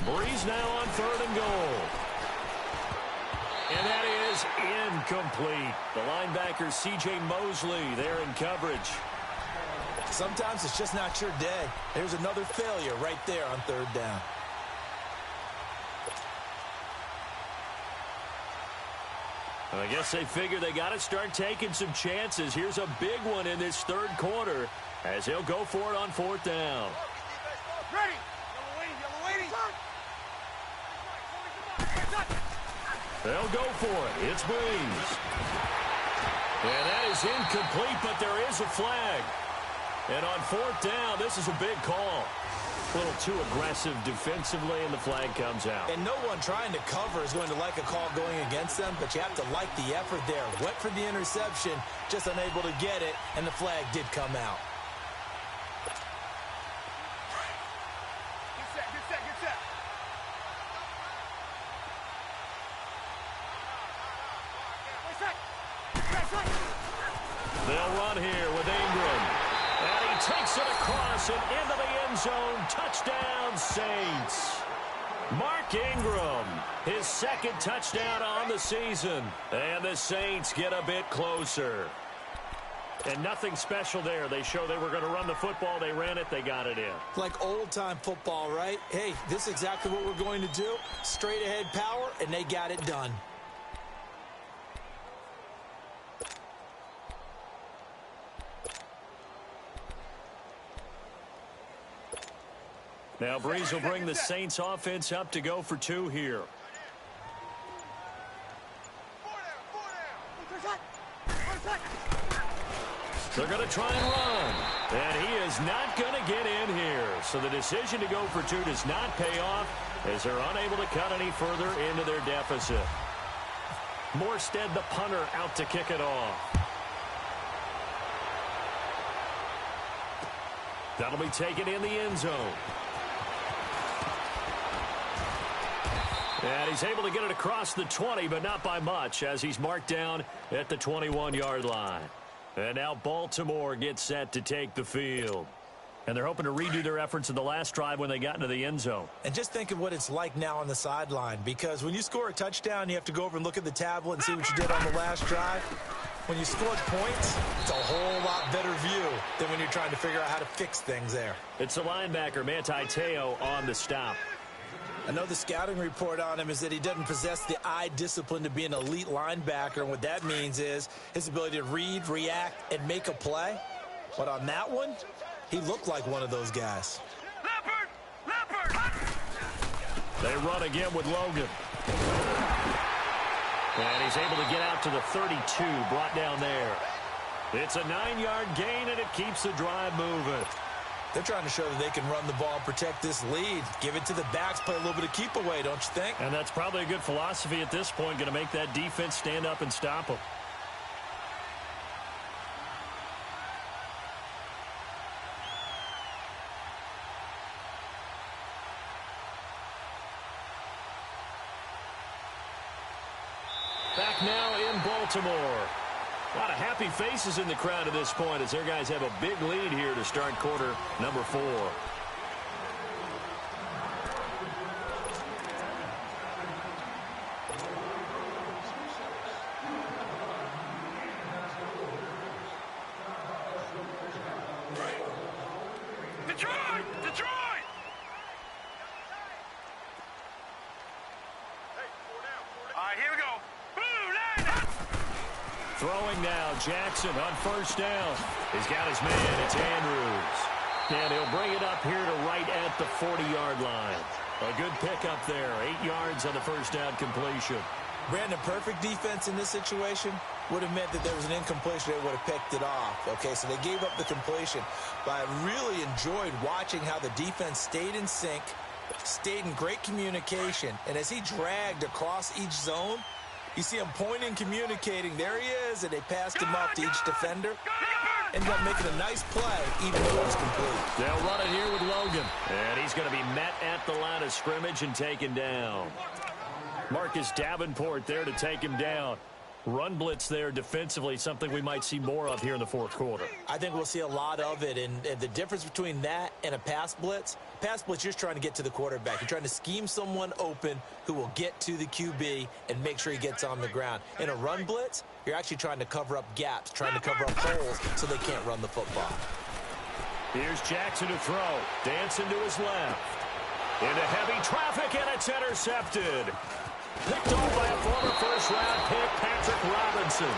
S4: Breeze now on 3rd and goal. And that is incomplete. The linebacker, C.J. Mosley, there in coverage.
S2: Sometimes it's just not your day. There's another failure right there on 3rd down.
S4: I guess they figure they got to start taking some chances. Here's a big one in this 3rd quarter as he'll go for it on 4th down.
S3: Ready. Yellow waiting.
S4: They'll go for it. It's Breeze. And that is incomplete, but there is a flag. And on 4th down, this is a big call. A little too aggressive defensively, and the flag comes out.
S2: And no one trying to cover is going to like a call going against them, but you have to like the effort there. Went for the interception, just unable to get it, and the flag did come out.
S3: Get set.
S4: They'll run here with Ingram. And he takes it across and into the end zone. Touchdown, Saints. Mark Ingram, his 2nd touchdown on the season. And the Saints get a bit closer. And nothing special there. They show they were going to run the football. They ran it. They got it in.
S2: Like old-time football, right? Hey, this is exactly what we're going to do. Straight-ahead power, and they got it done.
S4: Now Breeze will bring the Saints offense up to go for 2 here. They're going to try and run. And he is not going to get in here. So the decision to go for 2 does not pay off as they're unable to cut any further into their deficit. Morstead, the punter, out to kick it off. That'll be taken in the end zone. And he's able to get it across the 20, but not by much, as he's marked down at the 21-yard line. And now Baltimore gets set to take the field. And they're hoping to redo their efforts in the last drive when they got into the end zone.
S2: And just think of what it's like now on the sideline, because when you score a touchdown, you have to go over and look at the tablet and see what you did on the last drive. When you scored points, it's a whole lot better view than when you're trying to figure out how to fix things there.
S4: It's the linebacker, Manti Te'o, on the stop.
S2: I know the scouting report on him is that he doesn't possess the eye discipline to be an elite linebacker, and what that means is his ability to read, react, and make a play. But on that one, he looked like one of those guys.
S3: Leopard!
S4: They run again with Logan. And he's able to get out to the 32, brought down there. It's a 9-yard gain, and it keeps the drive moving.
S2: They're trying to show that they can run the ball and protect this lead. Give it to the backs, play a little bit of keep away, don't you think?
S4: And that's probably a good philosophy at this point, going to make that defense stand up and stop them. Back now in Baltimore. A lot of happy faces in the crowd at this point as their guys have a big lead here to start quarter number 4.
S3: Detroit! Detroit! All right, here we go.
S4: Throwing now, Jackson on first down. He's got his man, it's Andrews. And he'll bring it up here to right at the 40-yard line. A good pickup there, 8 yards on the first down completion.
S2: Brandon, perfect defense in this situation would have meant that there was an incompletion. They would have picked it off. Okay, so they gave up the completion. But I really enjoyed watching how the defense stayed in sync, stayed in great communication. And as he dragged across each zone, you see him pointing, communicating. There he is, and they passed him up to each defender. Ended up making a nice play, even though it was complete.
S4: They'll run it here with Logan. And he's going to be met at the line of scrimmage and taken down. Marcus Davenport there to take him down. Run blitz there defensively, something we might see more of here in the fourth quarter.
S2: I think we'll see a lot of it, and the difference between that and a pass blitz, you're just trying to get to the quarterback. You're trying to scheme someone open who will get to the QB and make sure he gets on the ground. In a run blitz, you're actually trying to cover up gaps, trying to cover up holes so they can't run the football.
S4: Here's Jackson to throw. Dancing to his left. Into heavy traffic, and it's intercepted. Picked off by a former first-round pick, Patrick Robinson.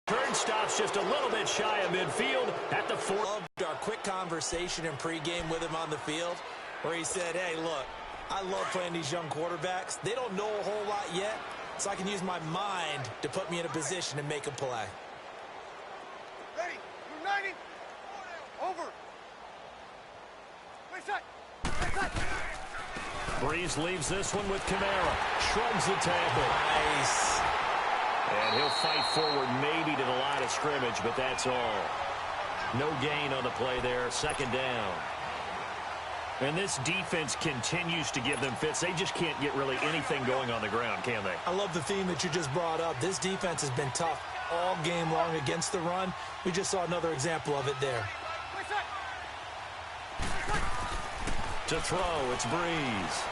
S4: Turn stops just a little bit shy of midfield at the 4.
S2: Loved our quick conversation in pregame with him on the field where he said, hey, look, I love playing these young quarterbacks. They don't know a whole lot yet, so I can use my mind to put me in a position to make a play.
S3: Ready, uniting, over. Wait, set. Wait, set.
S4: Breeze leaves this one with Kamara. Shrugs the tackle.
S2: Nice.
S4: And he'll fight forward maybe to the line of scrimmage, but that's all. No gain on the play there. Second down. And this defense continues to give them fits. They just can't get really anything going on the ground, can they?
S2: I love the theme that you just brought up. This defense has been tough all game long against the run. We just saw another example of it there.
S3: Wait, set.
S4: To throw, it's Breeze.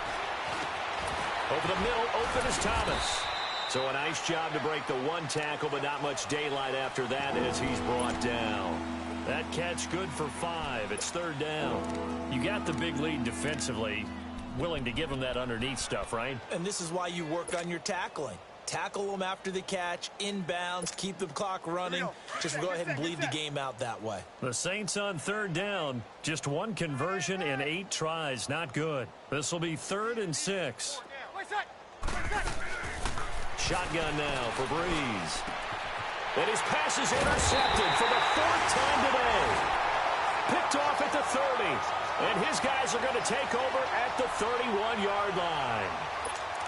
S4: Over the middle, open is Thomas. So a nice job to break the one tackle, but not much daylight after that as he's brought down. That catch good for 5. It's third down. You got the big lead defensively. Willing to give him that underneath stuff, right?
S2: And this is why you work on your tackling. Tackle them after the catch, inbounds, keep the clock running. Just go ahead and bleed the game out that way.
S4: The Saints on third down. Just one conversion in 8 tries. Not good. This will be 3rd and 6.
S3: Wait, set. Wait, set.
S4: Shotgun now for Breeze. And his pass is intercepted for the 4th time today. Picked off at the 30. And his guys are going to take over at the 31-yard line.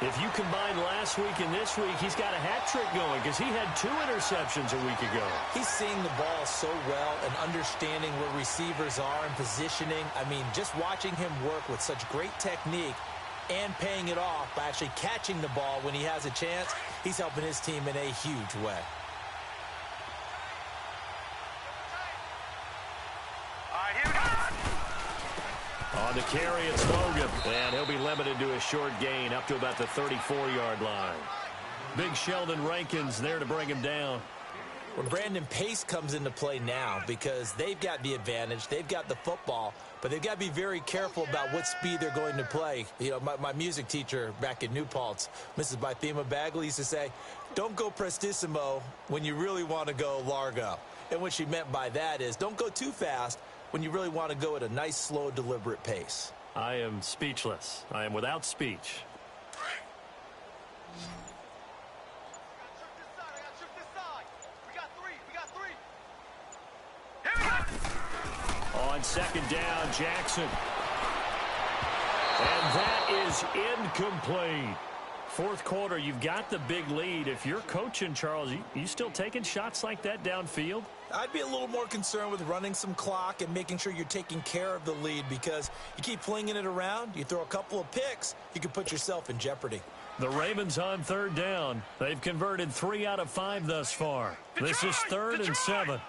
S4: If you combine last week and this week, he's got a hat trick going because he had 2 interceptions a week ago.
S2: He's seeing the ball so well and understanding where receivers are and positioning. I mean, just watching him work with such great technique and paying it off by actually catching the ball when he has a chance, he's helping his team in a huge way.
S4: On the carry, it's Logan. And he'll be limited to a short gain up to about the 34-yard line. Big Sheldon Rankins there to bring him down.
S2: Well, Brandon, pace comes into play now because they've got the advantage. They've got the football, but they've got to be very careful about what speed they're going to play. You know, my music teacher back in New Paltz, Mrs. Bythema Bagley, used to say, don't go prestissimo when you really want to go largo. And what she meant by that is don't go too fast when you really want to go at a nice, slow, deliberate pace.
S4: I am speechless. I am without speech. on second down, Jackson. And that is incomplete. Fourth quarter, you've got the big lead. If you're coaching, Charles, you still taking shots like that downfield?
S2: I'd be a little more concerned with running some clock and making sure you're taking care of the lead, because you keep flinging it around, you throw a couple of picks, you can put yourself in jeopardy.
S4: The Ravens on third down. They've converted 3 out of 5 thus far. This is 3rd and 7.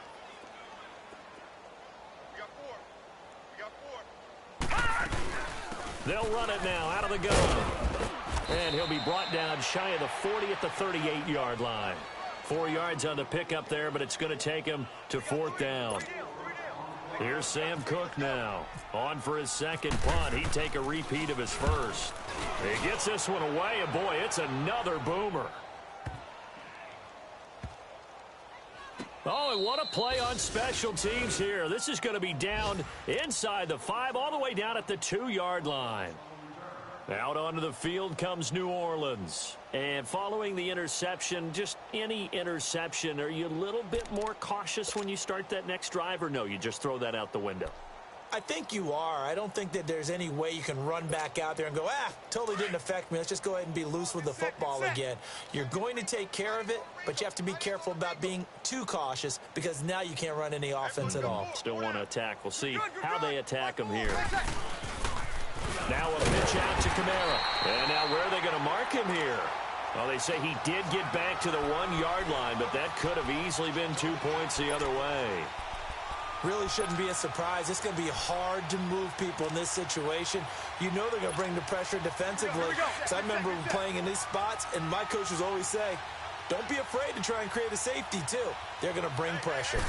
S4: They'll run it now out of the gun. And he'll be brought down shy of the 40 at the 38-yard line. 4 yards on the pickup there, but it's going to take him to 4th down. Here's Sam Cook now. On for his second punt. He'd take a repeat of his first. He gets this one away, and boy, it's another boomer. Oh, and what a play on special teams here. This is going to be down inside the 5, all the way down at the 2-yard line. Out onto the field comes New Orleans. And following the interception, just any interception, are you a little bit more cautious when you start that next drive, or no, you just throw that out the window?
S2: I think you are. I don't think that there's any way you can run back out there and go, totally didn't affect me. Let's just go ahead and be loose with the football again. You're going to take care of it, but you have to be careful about being too cautious, because now you can't run any offense at all.
S4: Still want to attack. We'll see how they attack him here. Now a pitch out to Kamara. And now where are they going to mark him here? Well, they say he did get back to the 1-yard line, but that could have easily been 2 points the other way.
S2: Really shouldn't be a surprise. It's going to be hard to move people in this situation. You know they're going to bring the pressure defensively. So I remember playing in these spots, and my coaches always say, don't be afraid to try and create a safety, too. They're going to bring pressure.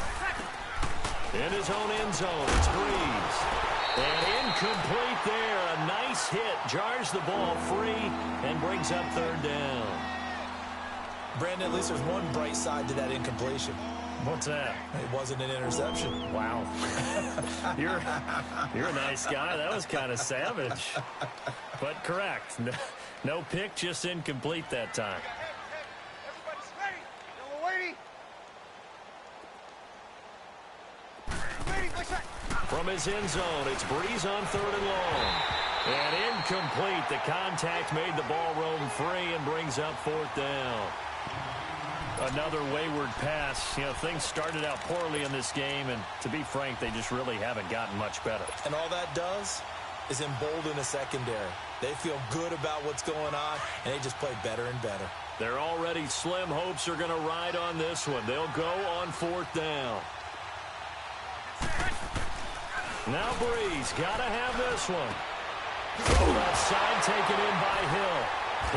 S4: In his own end zone, it's Breeze. And incomplete there. A nice hit. Jars the ball free and brings up 3rd down.
S2: Brandon, at least there's one bright side to that incompletion.
S4: What's that?
S2: It wasn't an interception.
S4: Wow. You're a nice guy. That was kind of savage. But correct. No pick, just incomplete that time.
S3: Everybody's ready. Yellow 80.
S4: From his end zone, it's Breeze on 3rd and long. And incomplete. The contact made the ball roam free and brings up 4th down. Another wayward pass. You know, things started out poorly in this game, and to be frank, they just really haven't gotten much better.
S2: And all that does is embolden a secondary. They feel good about what's going on, and they just play better and better.
S4: Their already slim hopes are going to ride on this one. They'll go on 4th down. Now Breeze, got to have this one. Outside, taken in by Hill.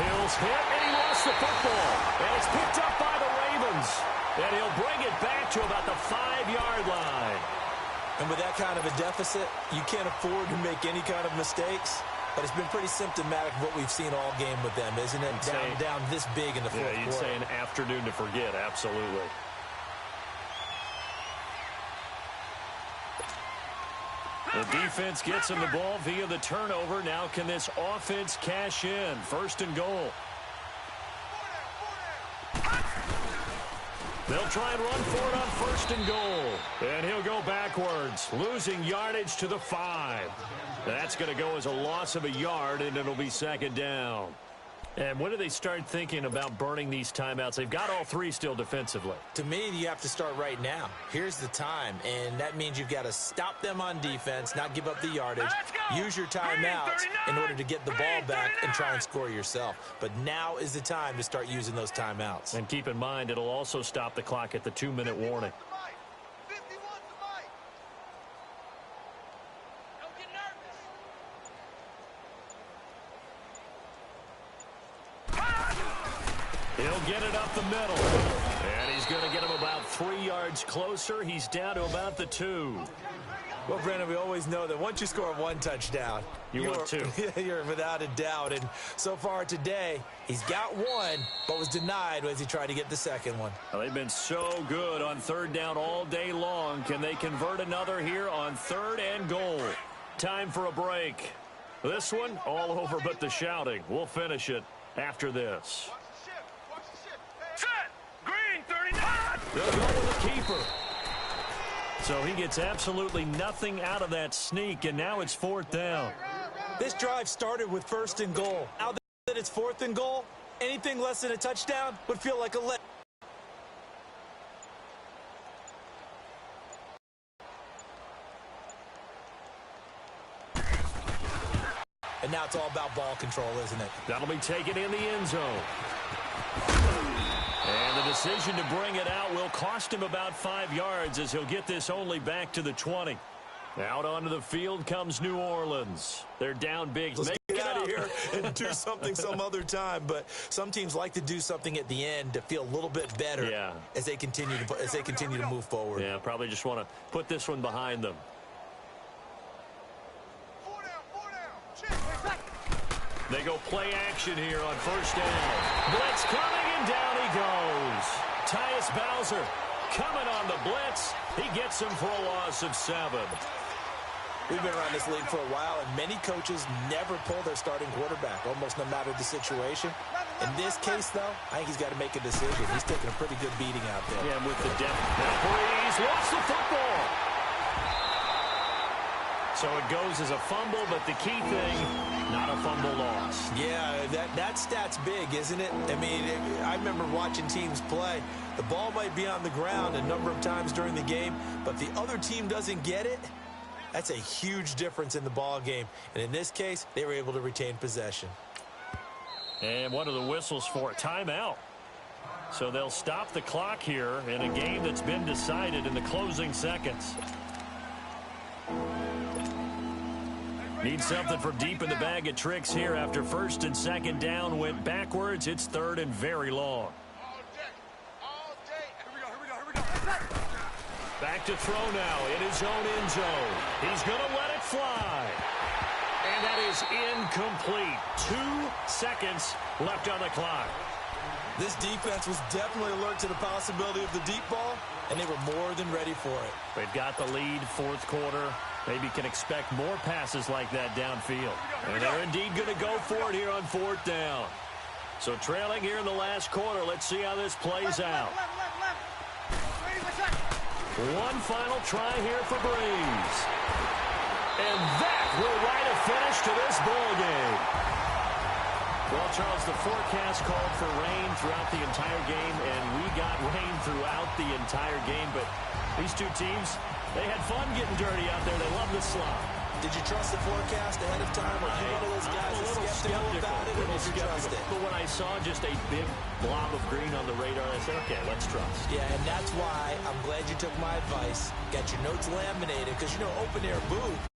S4: Hill's hit, and he lost the football. And it's picked up by the Ravens. And he'll bring it back to about the 5-yard line.
S2: And with that kind of a deficit, you can't afford to make any kind of mistakes. But it's been pretty symptomatic of what we've seen all game with them, isn't it? Down this big in the fourth quarter.
S4: Yeah, you'd say an afternoon to forget, absolutely. The defense gets him the ball via the turnover. Now can this offense cash in? 1st and goal. They'll try and run for it on 1st and goal. And he'll go backwards, losing yardage to the 5. That's going to go as a loss of a yard, and it'll be 2nd down. And when do they start thinking about burning these timeouts? They've got all 3 still defensively.
S2: To me, you have to start right now. Here's the time, and that means you've got to stop them on defense, not give up the yardage, use your timeouts in order to get the ball back and try and score yourself. But now is the time to start using those timeouts.
S4: And keep in mind, it'll also stop the clock at the 2-minute warning. He'll get it up the middle. And he's going to get him about 3 yards closer. He's down to about the 2.
S2: Well, Brandon, we always know that once you score 1 touchdown,
S4: you're 2.
S2: You're without a doubt. And so far today, he's got 1, but was denied as he tried to get the second one.
S4: Well, they've been so good on 3rd down all day long. Can they convert another here on 3rd and goal? Time for a break. This one, all over but the shouting. We'll finish it after this.
S3: Set! Green, 39!
S4: They'll go with the keeper. So he gets absolutely nothing out of that sneak, and now it's 4th down.
S2: This drive started with 1st and goal. Now that it's 4th and goal, anything less than a touchdown would feel like a let. And now it's all about ball control, isn't it?
S4: That'll be taken in the end zone. And the decision to bring it out will cost him about 5 yards as he'll get this only back to the 20. Out onto the field comes New Orleans. They're down big.
S2: Let's get out of here and do something some other time. But some teams like to do something at the end to feel a little bit better as they continue to move forward.
S4: Yeah, probably just want to put this one behind them. They go play action here on 1st down. Blitz coming, and down he goes. Tyus Bowser coming on the blitz. He gets him for a loss of 7.
S2: We've been around this league for a while, and many coaches never pull their starting quarterback, almost no matter the situation. In this case, though, I think he's got to make a decision. He's taking a pretty good beating out there.
S4: Yeah, with the depth. Now Breeze lost the football. So it goes as a fumble, but the key thing, not a fumble loss.
S2: Yeah, that stat's big, isn't it? I mean, I remember watching teams play. The ball might be on the ground a number of times during the game, but the other team doesn't get it. That's a huge difference in the ball game. And in this case, they were able to retain possession.
S4: And one of the whistles for a timeout. So they'll stop the clock here in a game that's been decided in the closing seconds. Need something from deep in the bag of tricks here after 1st and 2nd down went backwards. It's 3rd and very long.
S3: All day. Here we go.
S4: Back to throw now in his own end zone. He's going to let it fly. And that is incomplete. 2 seconds left on the clock.
S2: This defense was definitely alert to the possibility of the deep ball, and they were more than ready for it.
S4: They've got the lead, 4th quarter. Maybe can expect more passes like that downfield. And they're indeed going to go for it here on 4th down. So trailing here in the last quarter. Let's see how this plays out. One final try here for Breeze. And that will write a finish to this ball game. Well, Charles, the forecast called for rain throughout the entire game, and we got rain throughout the entire game. But these two teams, they had fun getting dirty out there. They love the slop.
S2: Did you trust the forecast ahead of time? Or are you one of those guys that's skeptical about it, or did you trust it?
S4: But when I saw just a big blob of green on the radar, I said, okay, let's trust.
S2: Yeah, and that's why I'm glad you took my advice. Got your notes laminated, because, you know, open-air booth,